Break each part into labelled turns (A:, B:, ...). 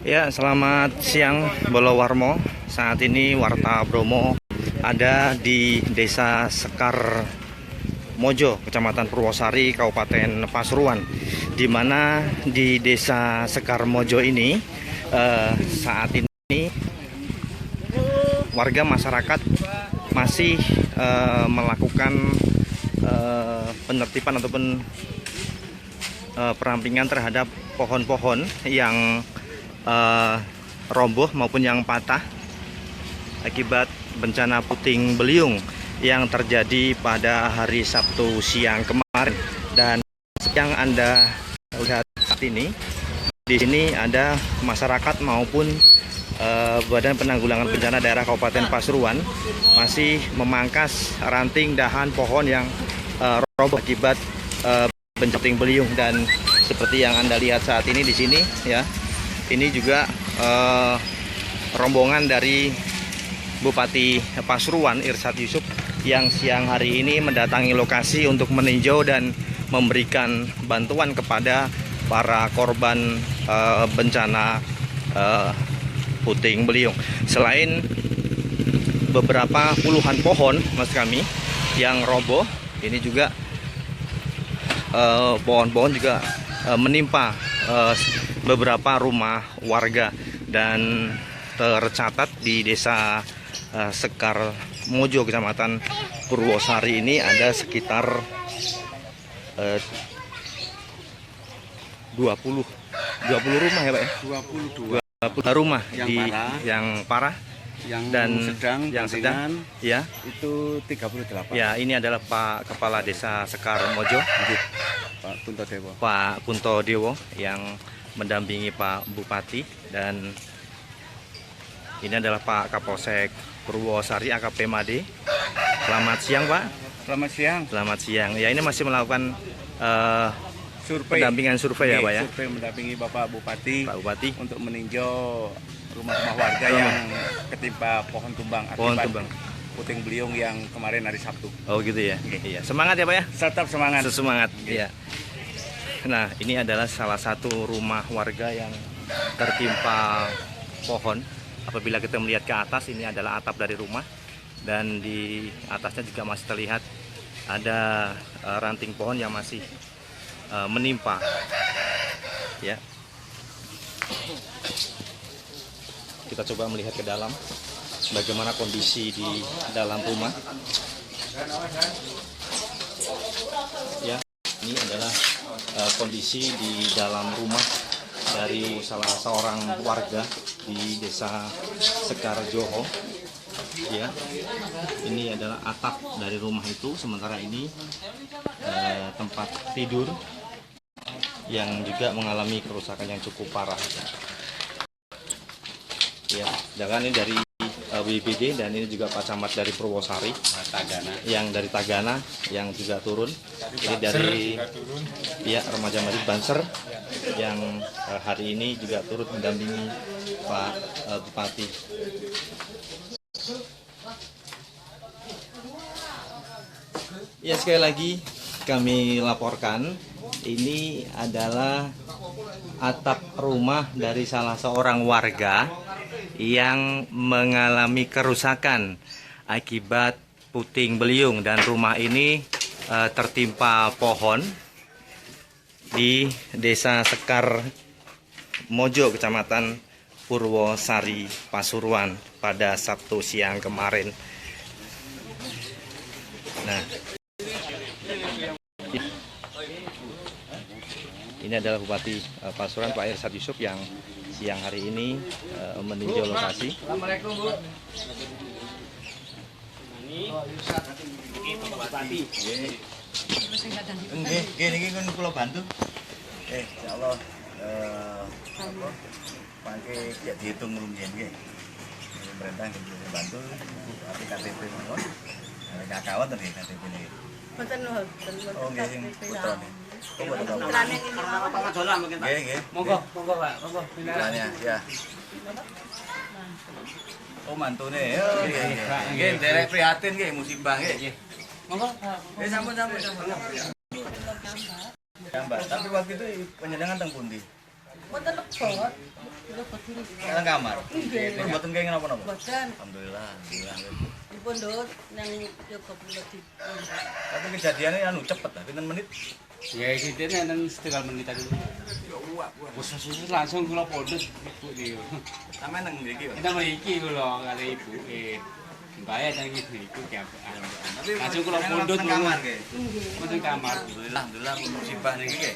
A: Ya, selamat siang Bolowarmo. Saat ini Warta Bromo ada di Desa Sekar Mojo, Kecamatan Purwosari, Kabupaten Pasuruan. Di mana di Desa Sekar Mojo ini saat ini warga masyarakat masih melakukan penertiban ataupun perampingan terhadap pohon-pohon yang roboh maupun yang patah akibat bencana puting beliung yang terjadi pada hari Sabtu siang kemarin. Dan yang Anda lihat saat ini, di sini ada masyarakat maupun Badan Penanggulangan Bencana Daerah Kabupaten Pasuruan masih memangkas ranting dahan pohon yang roboh akibat bencana puting beliung. Dan seperti yang Anda lihat saat ini di sini ya, ini juga rombongan dari Bupati Pasuruan Irsyad Yusuf yang siang hari ini mendatangi lokasi untuk meninjau dan memberikan bantuan kepada para korban bencana puting beliung. Selain beberapa puluhan pohon maksud kami yang roboh, ini juga pohon-pohon juga menimpa beberapa rumah warga. Dan tercatat di Desa Sekar Mojo, Kecamatan Purwosari ini ada sekitar 20 rumah ya Pak ya? 22 rumah yang parah dan yang sedang ya
B: itu 38.
A: Ya, ini adalah Pak Kepala Desa Sekar Mojo, Pak Kunto Dewo yang mendampingi Pak Bupati. Dan ini adalah Pak Kapolsek Purwosari AKP Made. Selamat siang Pak.
B: Selamat siang.
A: Selamat siang. Ya, ini masih melakukan pendampingan survei ya Pak ya?
B: Survei mendampingi Bapak Bupati untuk meninjau rumah-rumah warga yang ketimpa pohon tumbang akibat puting beliung yang kemarin hari Sabtu.
A: Oh gitu ya? Iya. Semangat ya Pak ya?
B: Tetap semangat.
A: Semangat. Iya. Nah, ini adalah salah satu rumah warga yang tertimpa pohon. Apabila kita melihat ke atas, ini adalah atap dari rumah, dan di atasnya juga masih terlihat ada ranting pohon yang masih menimpa. Ya. Kita coba melihat ke dalam, bagaimana kondisi di dalam rumah. Ya, ini adalah kondisi di dalam rumah dari salah seorang warga di Desa Sekar Joho. Ya, ini adalah atap dari rumah itu. Sementara ini tempat tidur yang juga mengalami kerusakan yang cukup parah. Ya, jangan ini dari BPBD, dan ini juga Pak Camat dari Purwosari, yang dari Tagana yang juga turun. Ini dari ya Remaja Madrid Banser yang hari ini juga turut mendampingi Pak Bupati. Ya, sekali lagi kami laporkan, ini adalah atap rumah dari salah seorang warga yang mengalami kerusakan akibat puting beliung, dan rumah ini tertimpa pohon di Desa Sekar Mojo, Kecamatan Purwosari, Pasuruan pada Sabtu siang kemarin. Nah, ini adalah Bupati Pasuruan Pak Irsyad Yusuf yang siang hari ini meninjau lokasi.
B: Assalamualaikum Bu. Ini kan pulau bantu. Insyaallah pakai ya dihitung rumian nggih. Pemerintah nggih bantu tapi KTP mawon. Enggak kawat tadi KTP ini.
C: Mboten lho,
B: Oh nggih sing putrane. Oh boten apa.
C: putrane ini
B: Pangadolan mungkin Pak. Nggih. Monggo Pak, monggo. Pindahannya ya. Oh mantune. Oh nggih. Nggih derek prihatin nggih musibah nggih. Monggo. Sampun. Ya Mbak, tapi waktu itu penyedangan teng pundi?
C: mboten lebot.
A: Nang kamar.
C: Nggih.
A: Mboten kenging napa-napa.
C: Boten.
A: Alhamdulillah, alhamdulillah.
C: Dipun ndut nang Joko Pulo di.
A: Tapi kejadiannya anu cepet lah, pinten menit?
D: Ya gitu nang setengah menit tadi. Khusus langsung kula pondok ibu niku.
A: Sampeyan nang mriki, Pak.
D: Kita mriki kula kali ibu Mbaya nang ibu iku
A: Tapi
D: langsung kula pondok
A: nang kamar nggih.
D: Pondok kamar.
A: Alhamdulillah, alhamdulillah musibah niki nggih.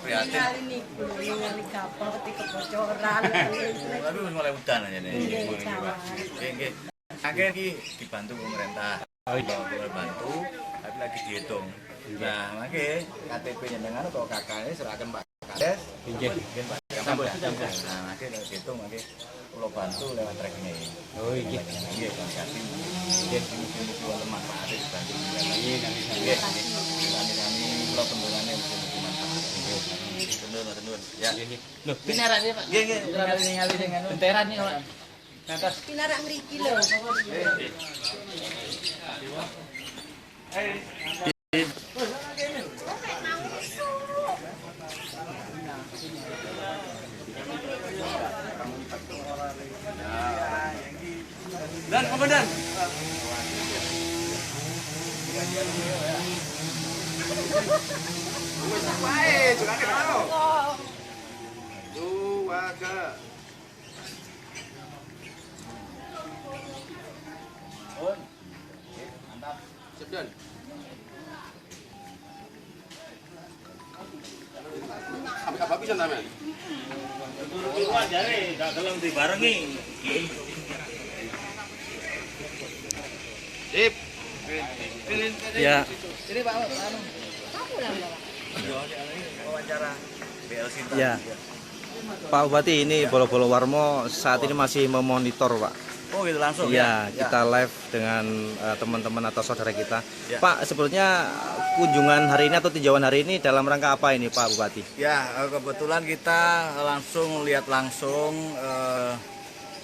A: Prihatin.
C: Ningali niku ningali kapal ketika kebocoran.
A: Tapi wis mulai udan aja nih.
C: Nggih, sama.
A: Nggih, nggih. Akhirnya iki dibantu pemerintah.
D: Oh iya.
A: Bantu, tapi lagi dihitung. Nah, makanya KTP jenengan atau kakaknya serahkan Pak Kades.
D: Nggih.
A: Mungkin Pak Kades. Nah, makanya dihitung, makanya pulau bantu lewat rekening.
D: Oh iya.
A: Nggih, Bang Kati. Nggih, mungkin-mungkin wonten manfaat dibantu.
D: Iya nang
A: Nggih, kami pulau bendungannya mungkin manfaat. Nggih, tenun. Ya.
D: Loh, pinaran ya, Pak.
A: Nggih, nggih, ningali sing anu.
D: Benteran nih, Pak. Atas.
C: Pinarak mriki lho.
B: Dan komandan.
D: Apa bisa namanya?
A: Ya.
B: Ini Pak anu.
A: Wawancara BL Sinta.
B: Iya.
A: Ya.
B: Pak Bupati, ini Bolo-Bolo Warmo saat ini masih memonitor, Pak.
A: Oh, gitu langsung
B: Iya,
A: ya.
B: kita live dengan teman-teman atau saudara kita.
A: Ya.
B: Pak, sebetulnya kunjungan hari ini atau tinjauan hari ini dalam rangka apa ini, Pak Bupati?
A: Ya, kebetulan kita langsung lihat langsung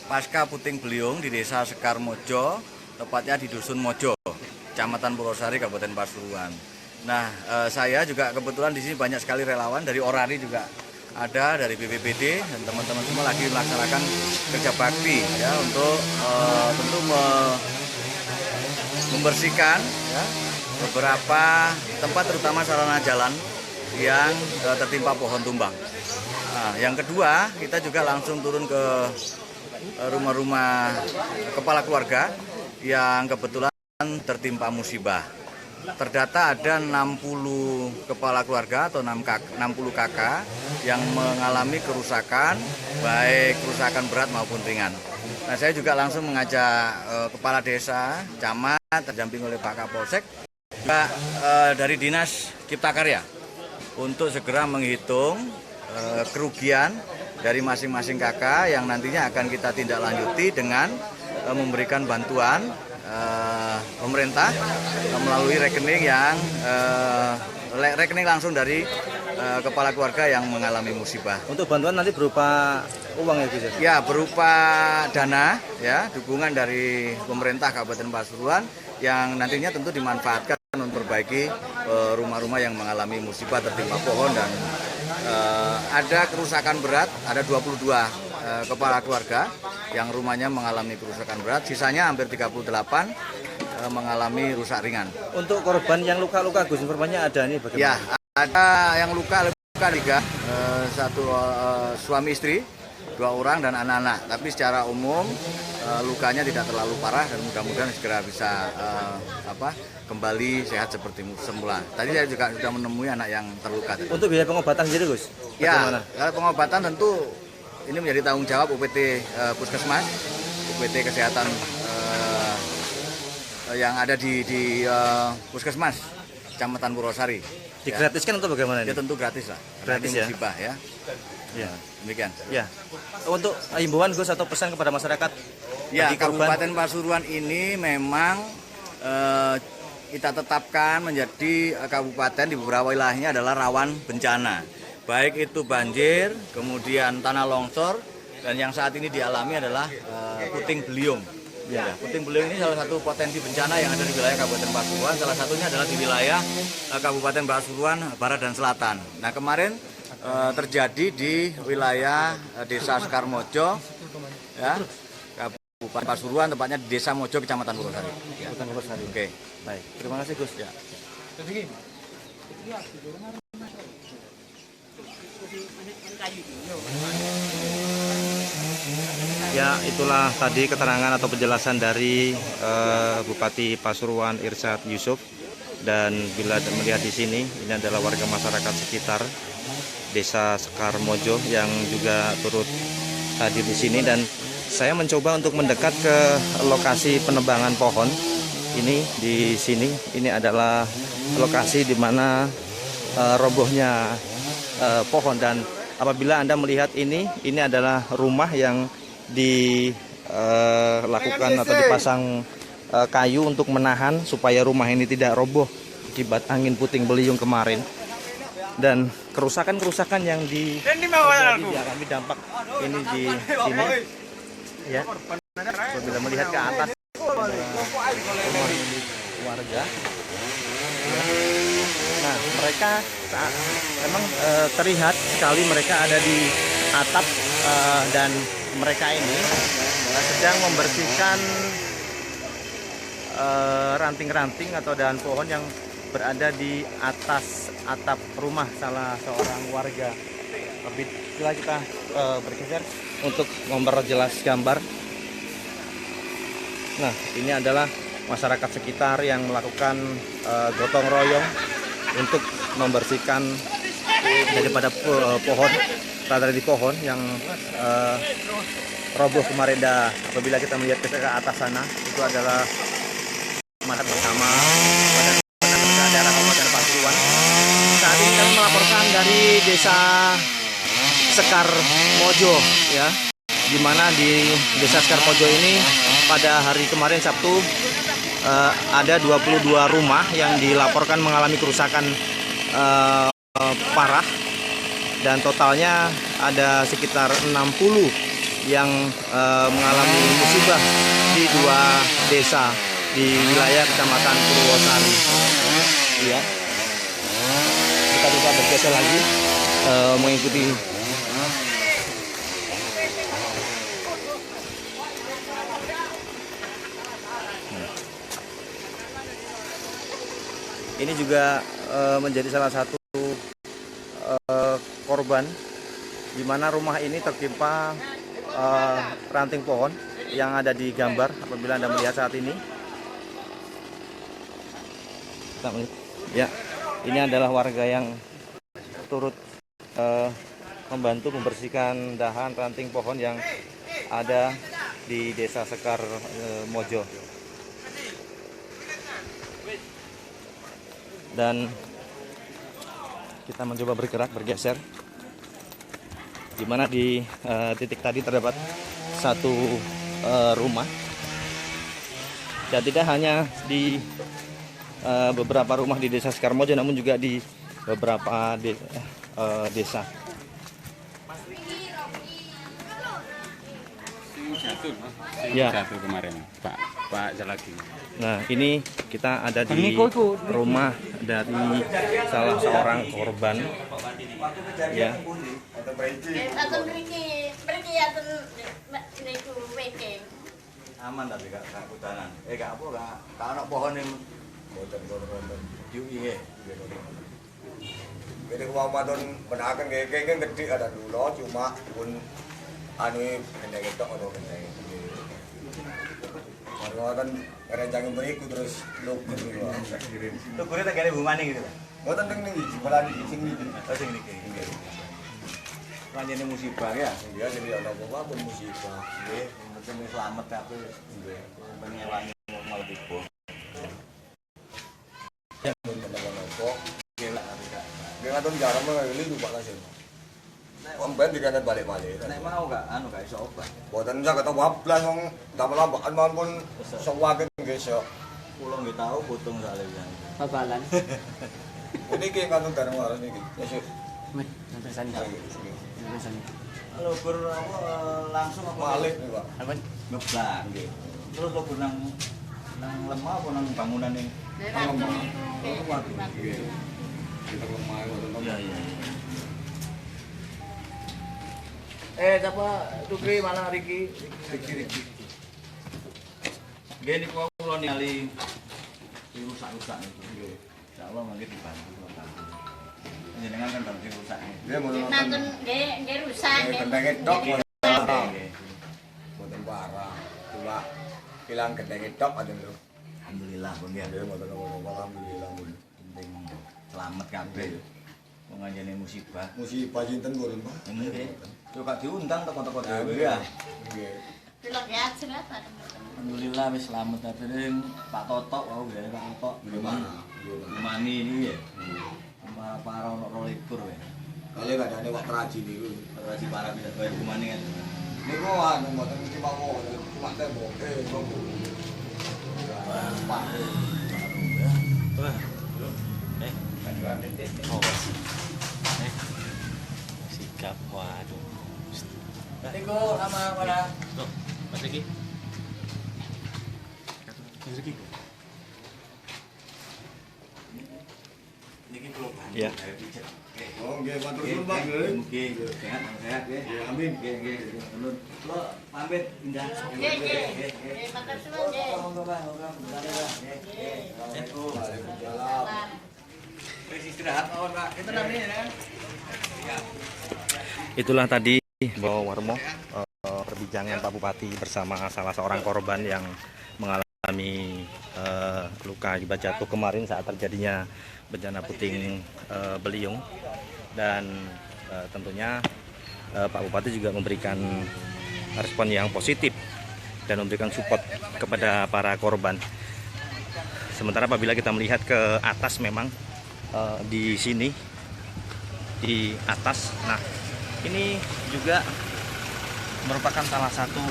A: pasca puting beliung di Desa Sekar Mojo, tepatnya di Dusun Mojo, Kecamatan Purwosari, Kabupaten Pasuruan. Nah, saya juga kebetulan di sini banyak sekali relawan dari Orari juga ada, dari BPBD, dan teman-teman semua lagi melaksanakan kerja bakti ya untuk tentu membersihkan ya, beberapa tempat terutama sarana jalan yang tertimpa pohon tumbang. Nah, yang kedua, kita juga langsung turun ke rumah-rumah kepala keluarga yang kebetulan tertimpa musibah. Terdata ada 60 kepala keluarga atau 60 kakak yang mengalami kerusakan, baik kerusakan berat maupun ringan. Nah, saya juga langsung mengajak kepala desa, camat, terdamping oleh Pak Kapolsek, juga dari Dinas Cipta Karya untuk segera menghitung kerugian dari masing-masing kakak yang nantinya akan kita tindak lanjuti dengan memberikan bantuan pemerintah melalui rekening yang rekening langsung dari kepala keluarga yang mengalami musibah.
B: Untuk bantuan nanti berupa uang ya, Gus?
A: Ya, berupa dana ya, dukungan dari pemerintah Kabupaten Pasuruan yang nantinya tentu dimanfaatkan untuk memperbaiki rumah-rumah yang mengalami musibah tertimpa pohon dan ada kerusakan berat, ada 22 kepala keluarga yang rumahnya mengalami kerusakan berat, sisanya hampir 38 mengalami rusak ringan.
B: Untuk korban yang luka-luka, Gus, informasinya ada nih bagaimana?
A: Ya, ada yang luka 3, satu suami istri, 2 orang dan anak-anak. Tapi secara umum lukanya tidak terlalu parah dan mudah-mudahan segera bisa kembali sehat seperti semula. Tadi saya juga sudah menemui anak yang terluka.
B: Untuk biaya pengobatan sendiri, Gus?
A: Ya, kalau pengobatan tentu ini menjadi tanggung jawab UPT Puskesmas, UPT Kesehatan yang ada di Puskesmas Kecamatan Purwosari.
B: Digratiskan atau bagaimana ini?
A: Ya tentu gratis lah.
B: Gratis ya?
A: Musibah ya.
B: Ya.
A: Demikian.
B: Ya. Untuk himbauan, Gus, atau pesan kepada masyarakat?
A: Ya,
B: bagi korban?
A: Kabupaten Pasuruan ini memang kita tetapkan menjadi kabupaten di beberapa wilayahnya adalah rawan bencana. Baik itu banjir, kemudian tanah longsor, dan yang saat ini dialami adalah puting beliung. Ya, puting beliung ini salah satu potensi bencana yang ada di wilayah Kabupaten Pasuruan. Salah satunya adalah di wilayah Kabupaten Pasuruan Barat dan Selatan. Nah, kemarin
E: terjadi di wilayah Desa Sekarmojo, ya, Kabupaten Pasuruan, tepatnya di Desa Mojo, Kecamatan Purwosari. Ya. Oke,
A: Baik, terima kasih Gus.
E: ya.
A: Ya, itulah tadi keterangan atau penjelasan dari Bupati Pasuruan Irsyad Yusuf. Dan bila melihat di sini, ini adalah warga masyarakat sekitar Desa Sekarmojo yang juga turut hadir di sini. Dan saya mencoba untuk mendekat ke lokasi penebangan pohon. Ini di sini, ini adalah lokasi di mana robohnya pohon. Dan apabila Anda melihat ini adalah rumah yang dilakukan atau dipasang kayu untuk menahan supaya rumah ini tidak roboh akibat angin puting beliung kemarin. Dan kerusakan-kerusakan yang dialami dampak ini di sini, ya, apabila melihat ke atas rumah warga, ya. Nah, mereka memang terlihat sekali mereka ada di atap, dan mereka ini sedang membersihkan ranting-ranting atau dahan pohon yang berada di atas atap rumah salah seorang warga. Bila kita bergeser untuk memperjelas gambar. Nah, ini adalah masyarakat sekitar yang melakukan gotong royong untuk membersihkan daripada pohon, tadi pohon yang roboh kemarin. Apabila kita melihat ke atas sana, itu adalah masyarakat bersama Badan Daerah Kabupaten Pasuruan. Saat ini kami melaporkan dari Desa Sekarmojo, ya, di mana di Desa Sekarmojo ini pada hari kemarin Sabtu ada 22 rumah yang dilaporkan mengalami kerusakan parah, dan totalnya ada sekitar 60 yang mengalami musibah di 2 desa di wilayah Kecamatan Purwosari. Ya. Kita coba bergeser lagi mengikuti ini juga menjadi salah satu korban di mana rumah ini tertimpa ranting pohon yang ada di gambar apabila Anda melihat saat ini. Ya, ini adalah warga yang turut membantu membersihkan dahan ranting pohon yang ada di Desa Sekarmojo. Dan kita mencoba bergeser, di mana di titik tadi terdapat satu rumah, dan tidak hanya di beberapa rumah di Desa Sekarmojo, namun juga di beberapa desa.
B: Jatuh kemarin, Pak Jalaki.
A: Nah, ini kita ada di rumah dari salah seorang korban, ya.
E: Aman tapi gak hutanan. Gak apa, gak ada pohon yang boten yuk iya.
F: Jadi kemampuan penakan kayak gede ada dulu, cuma pun anu kena ketok atau kena. Kalau kan rencana berikut terus lu kedua.
E: Itu kulit tak ada bumane gitu.
F: Boten teng nih, sebelah di sini.
E: Oh sing niki. Panjene musibah ya.
F: Ya jadi ada apa pun musibah.
E: Nggih, mungkin selamat aku nggih. Pengewangi mau tiba.
F: Ya mun nopo. Dia ngaton jarang mengali lupa lah sih. Omben dikanan balik-balik.
E: Nek mau gak anu gak iso obat.
F: Boten sak kata wablas wong damelan maupun sewagen guys yo.
E: Kula nggih tahu putung salehnya.
C: Babalan.
F: Ini ki ngaton jarang waras niki. Wis.
C: Wih, sampai sana. Sampai sana.
E: Halo gur langsung apa
F: Balik nih, Pak.
C: Apa?
E: ngeblak nggih. Terus lo nang lemah apa nang bangunan ini?
F: Lemah. Kita lemah boten.
E: Iya iya. Siapa? Tukri mana Riki? Riki. Gini kau pulau ningali rusak-rusak itu. Insyaallah mangke dibantu. Jenengan kan bantu rusak.
F: Dia mau
G: Nonton nggih rusak nggih.
F: kendenge tok. Mboten parah. Cuma hilang kendenge tok aja lho.
E: Alhamdulillah Bang ya.
F: Dia mboten ngono alhamdulillah.
E: Penting selamat kabeh. Wong anjene musibah.
F: Musibah sinten mboten, Pak?
E: Nggih. Yo gak diundang toko-toko dhewe
F: Iya.
E: ya.
F: Nggih.
G: Delok ya cerita.
E: Alhamdulillah wis selamat kabeh Pak Toto wau ya Pak Toto. Gimani ini ya. Para ono 22 ya.
F: Kali kadane wak traji niku.
E: Raji para bisa bayar gimani kan.
F: Niku anu mboten cuma kok cuma tembok. Bang. Pak.
A: Sikap, waduh.
E: Niku sama mana?
A: Mas Riki.
E: Niki kula bantu.
A: Iya.
F: Oh, nggih matur nuwun, Pak. Nggih.
E: Nggih, sehat nggih.
F: Amin.
E: Nggih. Nuwun. Kula pamit indah.
G: Nggih nggih. Matur suwun nggih.
E: Monggo Bang, monggo. Nggih. Assalamualaikum.
F: Waalaikumsalam.
E: Wis istirahat mawon, Pak. Itu namanya ya.
A: Itulah tadi bahwa Warmo perbincangan Pak Bupati bersama salah seorang korban yang mengalami luka akibat jatuh kemarin saat terjadinya bencana puting beliung, dan tentunya Pak Bupati juga memberikan respon yang positif dan memberikan support kepada para korban. Sementara apabila kita melihat ke atas, memang di sini di atas, nah ini juga merupakan salah satu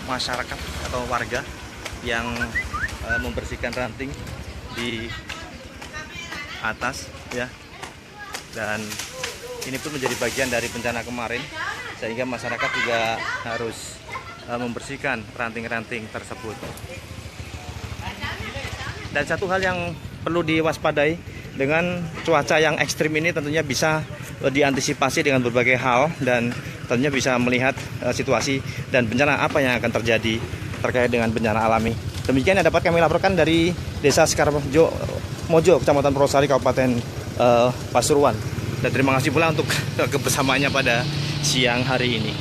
A: masyarakat atau warga yang membersihkan ranting di atas ya, dan ini pun menjadi bagian dari bencana kemarin, sehingga masyarakat juga harus membersihkan ranting-ranting tersebut. Dan satu hal yang perlu diwaspadai dengan cuaca yang ekstrim ini, tentunya bisa diantisipasi dengan berbagai hal, dan tentunya bisa melihat situasi dan bencana apa yang akan terjadi terkait dengan bencana alami. Demikian yang dapat kami laporkan dari Desa Sekarmojo, Kecamatan Purwosari, Kabupaten Pasuruan. Dan terima kasih pula untuk kebersamaannya pada siang hari ini.